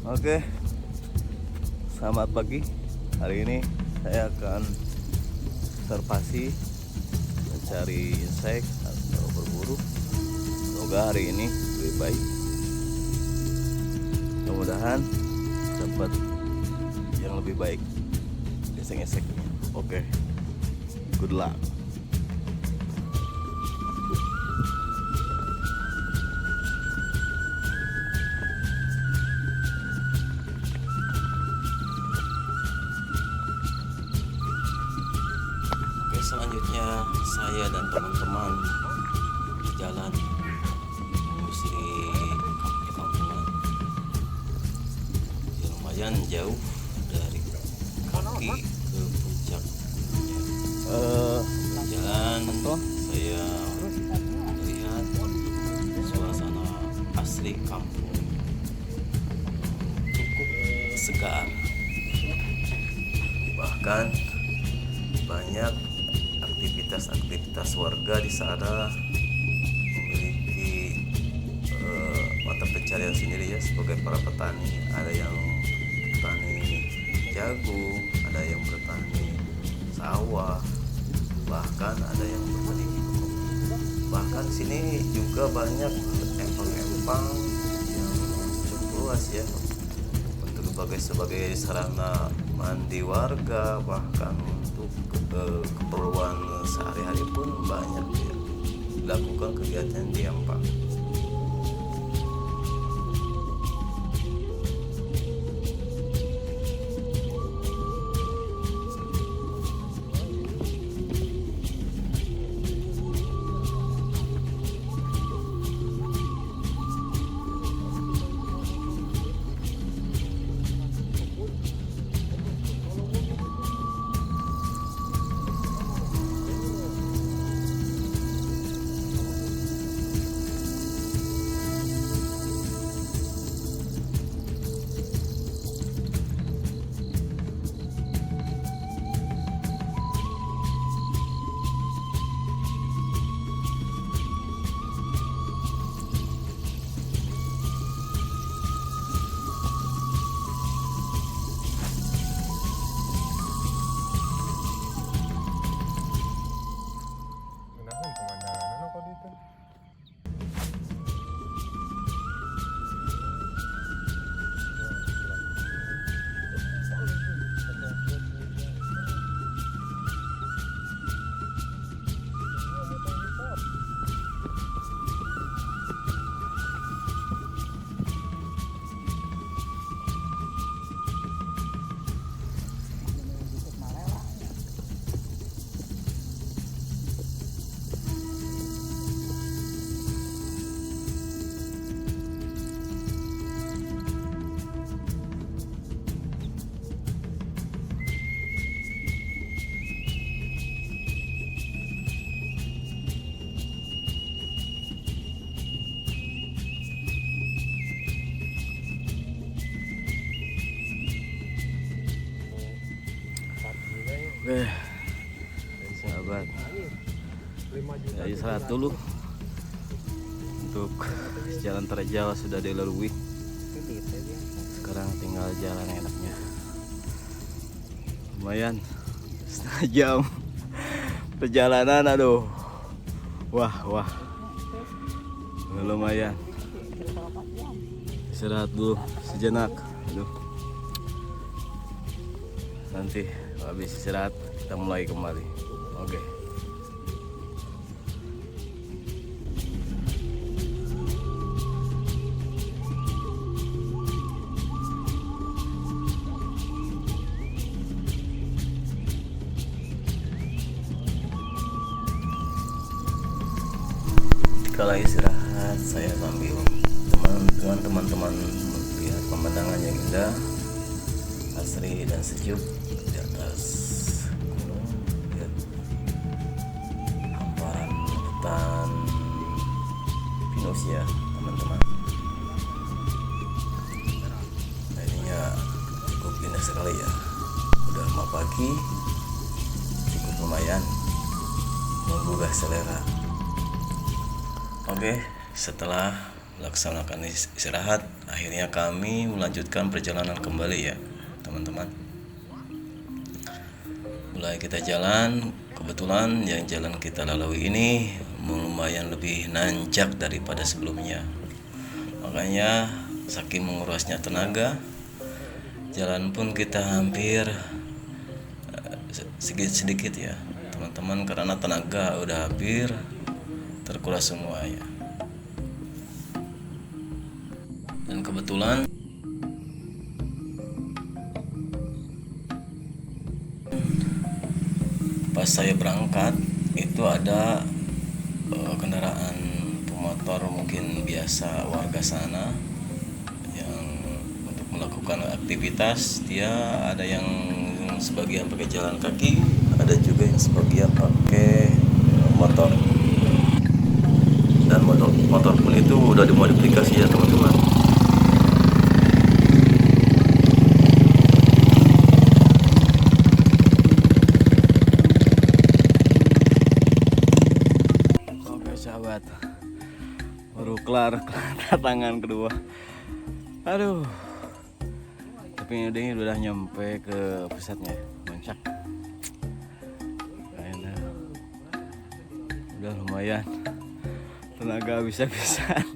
Oke, selamat pagi. Hari ini saya akan observasi mencari insek atau berburu. Semoga hari ini lebih baik. Mudah-mudahan dapat yang lebih baik insek-inseknya. Oke, good luck. Selanjutnya saya dan teman-teman berjalan menyusuri perkampungan. Lumayan jauh dari kaki ke puncak. Jalan saya melihat suasana asli kampung cukup segar. Bahkan banyak aktivitas warga di sana memiliki mata pencarian sendiri ya, sebagai para petani. Ada yang petani jagung, ada yang bertani sawah, bahkan ada yang bertani hijau. Bahkan di sini juga banyak empang-empang yang cukup luas ya, untuk sebagai sarana mandi warga, bahkan untuk keperluan sehari-hari pun banyak ya, dilakukan kegiatan di empang. Oke, sahabat, ya istirahat dulu. Untuk jalan terjauh sudah dilalui, sekarang tinggal jalan enaknya. Lumayan setengah jam perjalanan. Aduh, wah, lumayan. Istirahat dulu sejenak. Aduh, nanti habis istirahat kita mulai kembali. Oke. Kala istirahat saya sambil teman-teman melihat pemandangan yang indah, asri dan sejuk di atas gunung. Lihat hamparan hutan pinus ya teman-teman. Nah, ininya cukup indah sekali ya. Udah mau pagi, cukup lumayan menggugah selera. Oke, setelah melaksanakan istirahat, akhirnya kami melanjutkan perjalanan kembali ya teman-teman. Mulai kita jalan, kebetulan yang jalan kita lalui ini lumayan lebih nanjak daripada sebelumnya. Makanya saking menguras tenaga, jalan pun kita hampir sedikit-sedikit ya teman-teman, karena tenaga udah hampir terkuras semua ya. Dan kebetulan pas saya berangkat itu ada kendaraan pemotor mungkin biasa warga sana yang untuk melakukan aktivitas. Dia ada yang sebagian pakai jalan kaki, ada juga yang sebagian pakai motor. Dan motor pun itu udah dimodifikasi ya teman-teman. Oke sahabat, baru kelar tantangan kedua. Aduh, tapi ini udah nyampe ke pusatnya, puncak. Kayaknya udah lumayan, tenaga bisa-bisaan.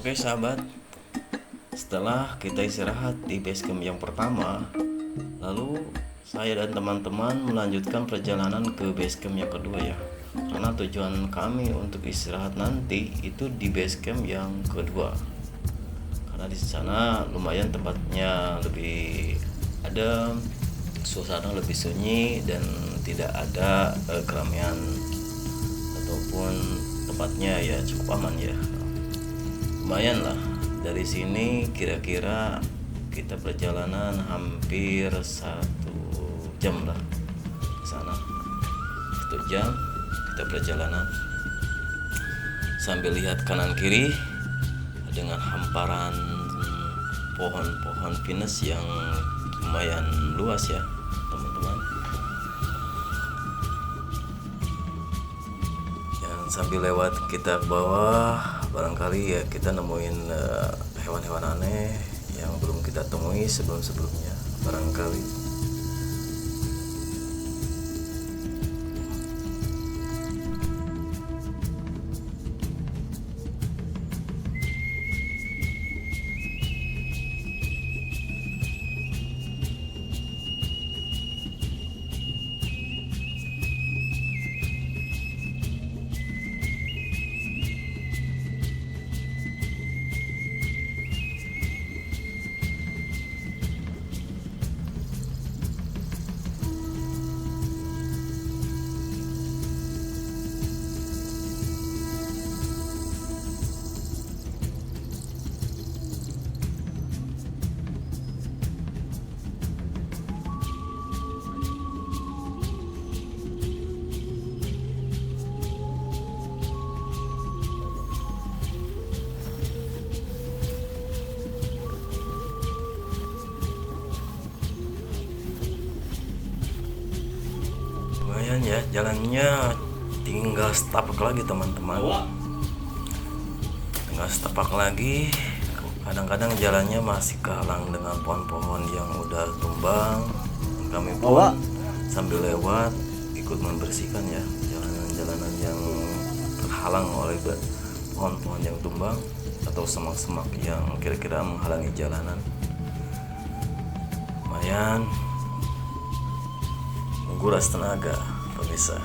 Oke sahabat, setelah kita istirahat di base camp yang pertama, lalu saya dan teman-teman melanjutkan perjalanan ke base camp yang kedua ya. Karena tujuan kami untuk istirahat nanti itu di base camp yang kedua. Karena di sana lumayan tempatnya lebih adem, suasana lebih sunyi dan tidak ada keramaian, ataupun tempatnya ya cukup aman ya. Lumayan lah, dari sini kira-kira kita perjalanan hampir 1 jam lah ke sana. 1 jam kita perjalanan sambil lihat kanan kiri dengan hamparan pohon-pohon pinus yang lumayan luas ya teman-teman. Yang sambil lewat kita ke bawah, barangkali ya kita nemuin hewan-hewan aneh yang belum kita temui sebelum-sebelumnya barangkali. kemarin ya, jalannya tinggal setapak lagi teman-teman, tinggal setapak lagi. Kadang-kadang jalannya masih kehalang dengan pohon-pohon yang udah tumbang. Kami pun sambil lewat ikut membersihkan ya jalanan-jalanan yang terhalang oleh pohon-pohon yang tumbang atau semak-semak yang kira-kira menghalangi jalanan. Lumayan menguras tenaga pemirsa.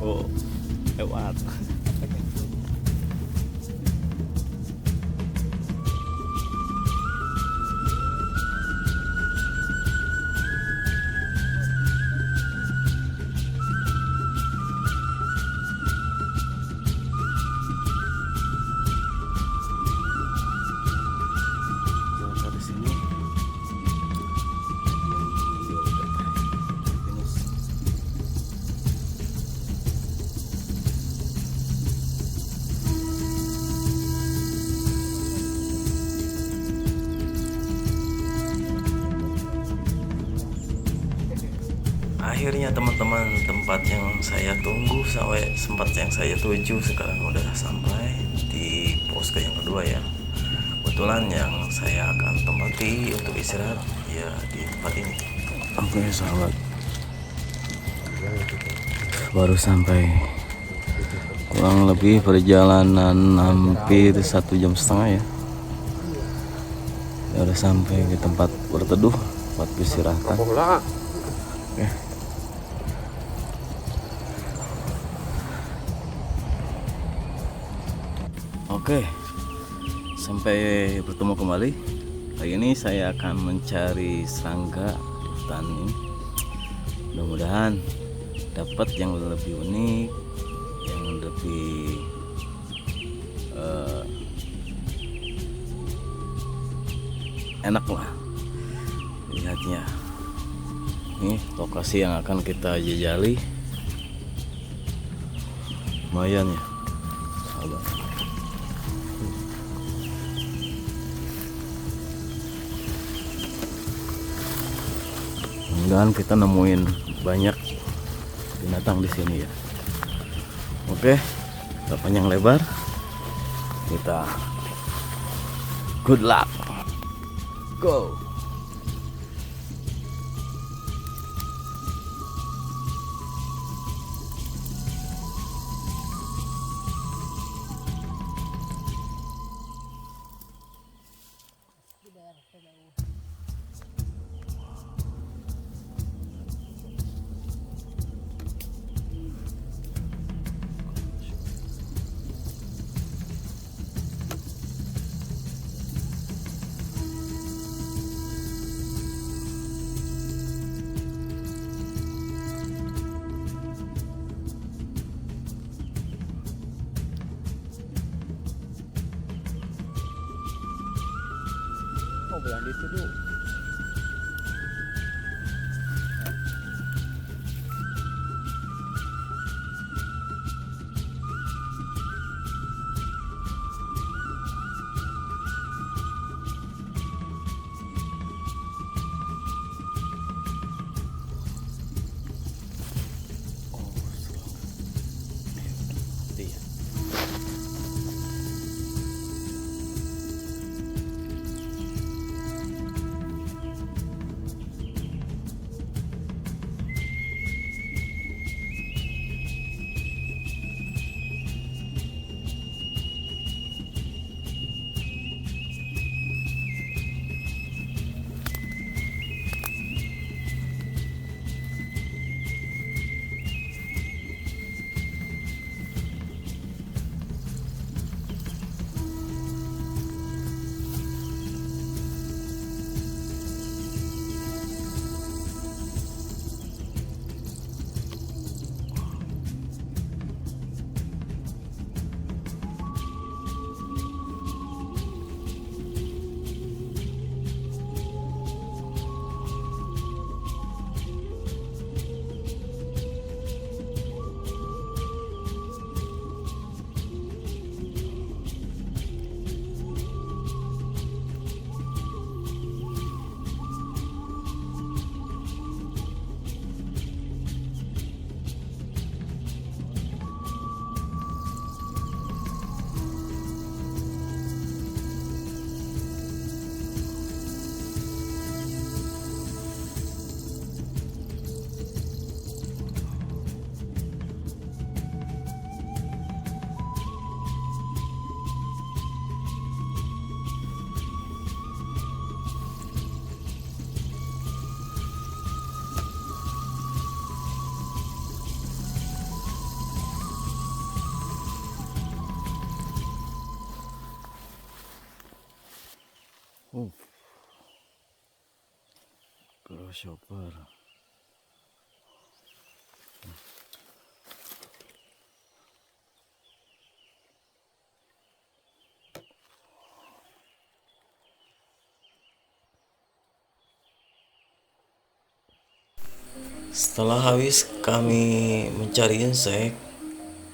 Oh, lewat. Dari sini. Akhirnya teman-teman, tempat yang saya tunggu sampai sempat yang saya tuju sekarang udah sampai di posko yang kedua ya. Kebetulan yang saya akan tempati untuk istirahat ya di tempat ini. Oke sahabat, baru sampai, kurang lebih perjalanan hampir 1,5 jam ya. Udah sampai ke tempat berteduh, tempat peristirahatan. Oke. Oke, sampai bertemu kembali. Kali ini saya akan mencari serangga di hutan ini. Mudah-mudahan dapat yang lebih unik, yang lebih enak lah lihatnya. Ini lokasi yang akan kita jajali. Lumayan ya, sahabat. Mudah-mudahan kita nemuin banyak binatang di sini ya. Oke, tak panjang lebar, kita good luck, go. Oh, bulan itu dulu. Grasshopper. Setelah habis kami mencari insek,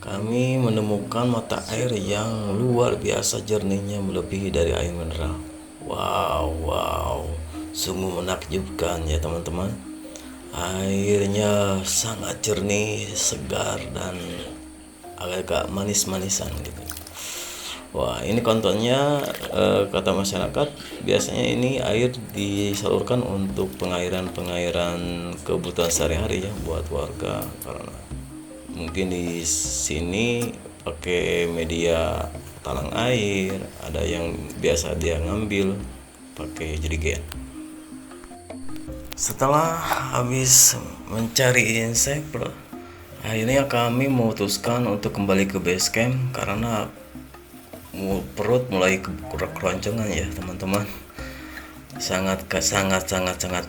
kami menemukan mata air yang luar biasa jernihnya, melebihi dari air mineral. Wow, sungguh menakjubkan ya teman-teman. Airnya sangat jernih, segar, dan agak manis-manisan gitu. Wah, ini kontennya kata masyarakat biasanya ini air disalurkan untuk pengairan kebutuhan sehari-hari ya buat warga, karena mungkin di sini pakai media talang air, ada yang biasa dia ngambil pakai jerigen. Setelah habis mencari insek, akhirnya kami memutuskan untuk kembali ke base camp karena perut mulai keroncongan ya teman-teman. Sangat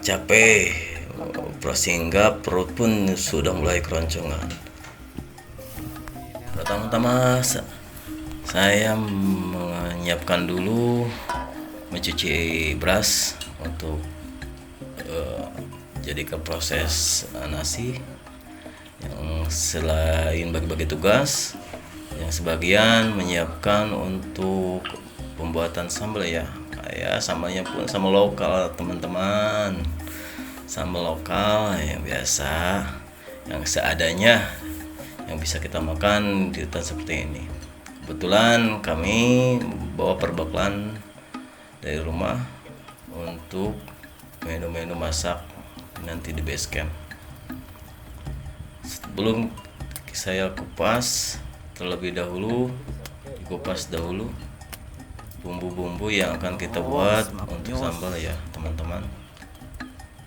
capek, sehingga perut pun sudah mulai keroncongan. Pertama-tama saya menyiapkan dulu, mencuci beras untuk jadikan proses nasi. Yang selain bagi-bagi tugas, yang sebagian menyiapkan untuk pembuatan sambal ya. Sambalnya pun sambal lokal teman-teman, sambal lokal yang biasa, yang seadanya, yang bisa kita makan di hutan seperti ini. Kebetulan kami bawa perbekalan dari rumah untuk menu-menu masak nanti di base camp. Sebelum saya kupas, terlebih dahulu dikupas dahulu bumbu-bumbu yang akan kita buat untuk sambal ya teman-teman.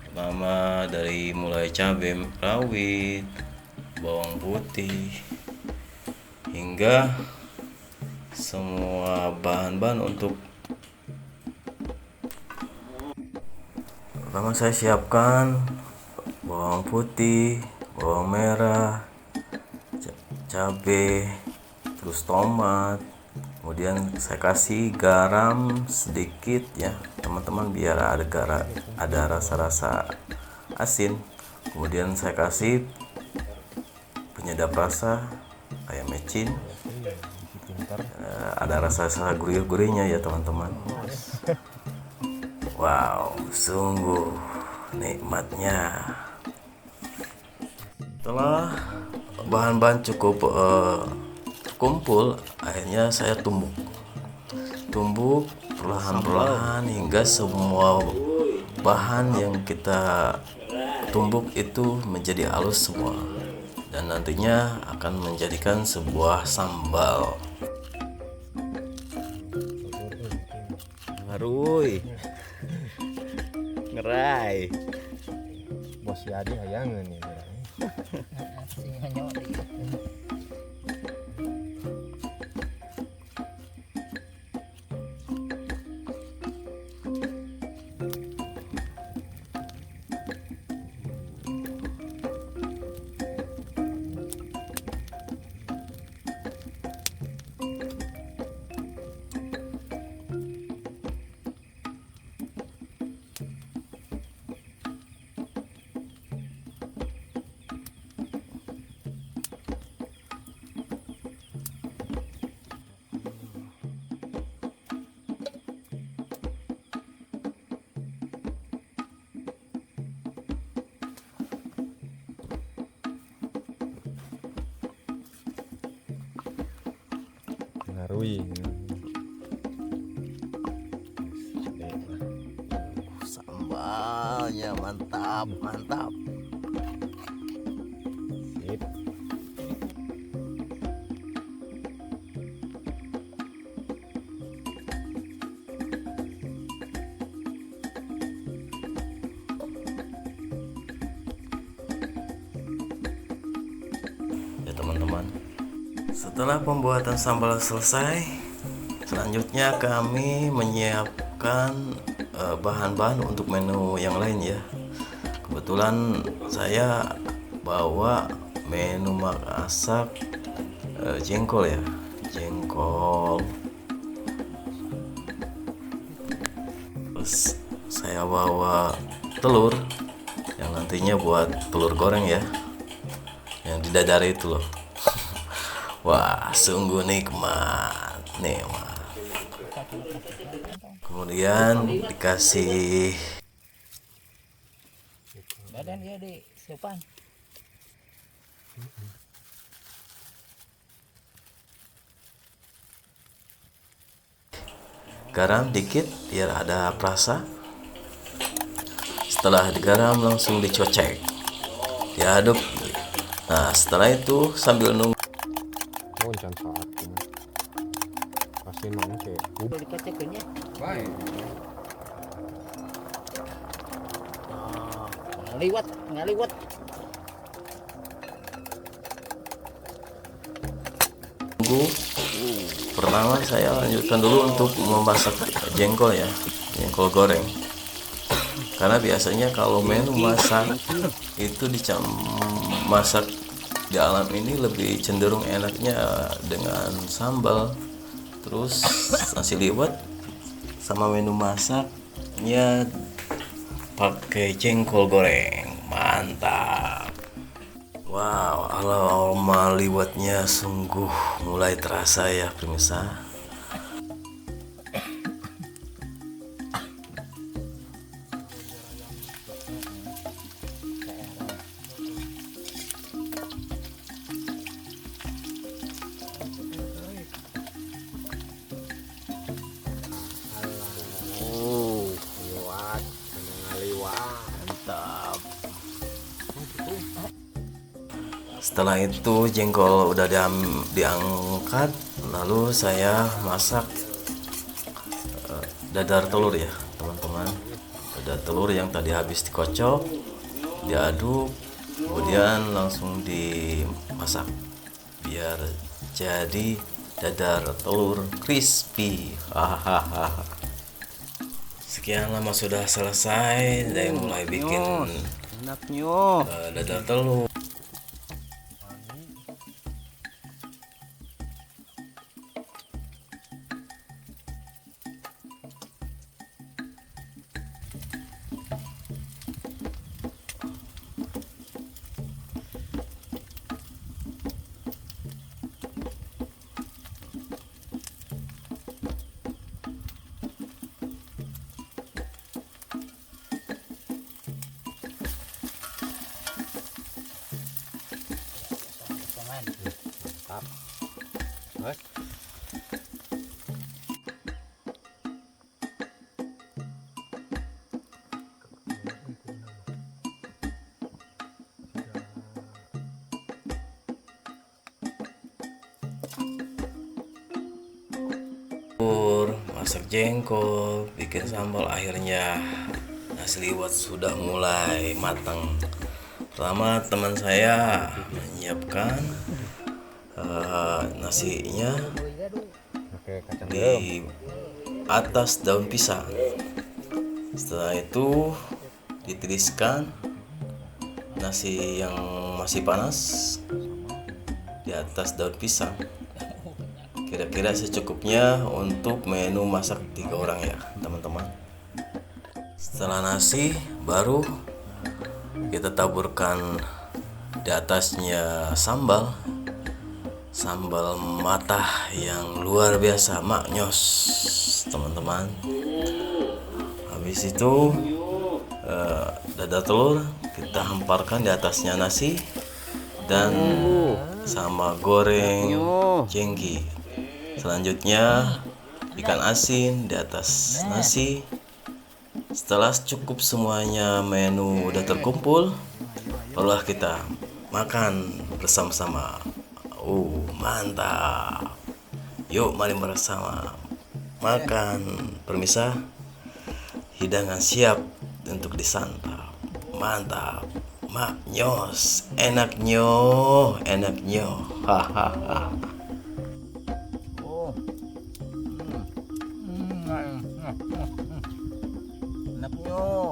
Pertama dari mulai cabai rawit, bawang putih, hingga semua bahan-bahan untuk. Pertama saya siapkan bawang putih, bawang merah, cabai, terus tomat, kemudian saya kasih garam sedikit ya teman-teman biar ada rasa-rasa asin. Kemudian saya kasih penyedap rasa kayak mecin, ada rasa-rasa gurih-gurihnya ya teman-teman. Wow, sungguh nikmatnya. Setelah bahan-bahan cukup kumpul, akhirnya saya tumbuk perlahan-lahan hingga semua bahan yang kita tumbuk itu menjadi halus semua, dan nantinya akan menjadikan sebuah sambal. Haruy ngerai bos Yadi hayangan ya. Ngaruhi sambalnya mantap. sip. Ya teman-teman, setelah pembuatan sambal selesai, selanjutnya kami menyiapkan bahan-bahan untuk menu yang lain ya. Kebetulan saya bawa menu masak jengkol ya, jengkol. Terus saya bawa telur yang nantinya buat telur goreng ya, yang didadari itu loh. Wah, sungguh nikmat, nikmat. Kemudian dikasih Badan dia di sopan. garam dikit biar ada perasa. Setelah digaram langsung dicocek, diaduk. Nah, setelah itu sambil nunggu Oh, can saat ini. Pasti nong kayak Udah dikecekinnya. baik. Ngaliwat, ngaliwat. pertama saya lanjutkan dulu untuk memasak jengkol ya, jengkol goreng. Karena biasanya kalau menu masak itu masak di alam ini lebih cenderung enaknya dengan sambal, terus nasi liwet, sama menu masaknya pakai jengkol goreng. Mantap. Wow, aroma liwetnya sungguh mulai terasa ya pemirsa. Liwat, ngaliwat. Mantap. Setelah itu jengkol udah diangkat, lalu saya masak dadar telur ya teman-teman. Dadar telur yang tadi habis dikocok, diaduk, kemudian langsung dimasak biar jadi dadar telur crispy. Hahaha. Sekian lama sudah selesai, saya mulai bikin Enaknya. dadar telur. Mantap. Bos. Masak jengkol, bikin sambal, akhirnya nasi liwet sudah mulai matang. Pertama teman saya menyiapkan nasinya Pakai kacang di diem. atas daun pisang. Setelah itu ditiriskan nasi yang masih panas di atas daun pisang. Kira-kira secukupnya untuk menu masak 3 orang ya teman-teman. Setelah nasi baru kita taburkan di atasnya sambal matah yang luar biasa, maknyos teman-teman. Habis itu dadar telur kita hamparkan di atasnya nasi dan sama goreng jengki. Selanjutnya ikan asin di atas nasi. Setelah cukup semuanya menu udah terkumpul, barulah kita makan bersama-sama. Mantap. Yuk mari bersama makan. Permisa, hidangan siap untuk disantap. Mantap, maknyos, enaknya, enaknya. Hahaha. Setapnya.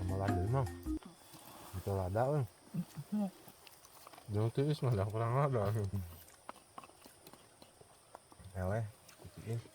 Amalan dulu mah. Itu lada kan. Jangan tiris mah kurang lada. Eleh, kuciin.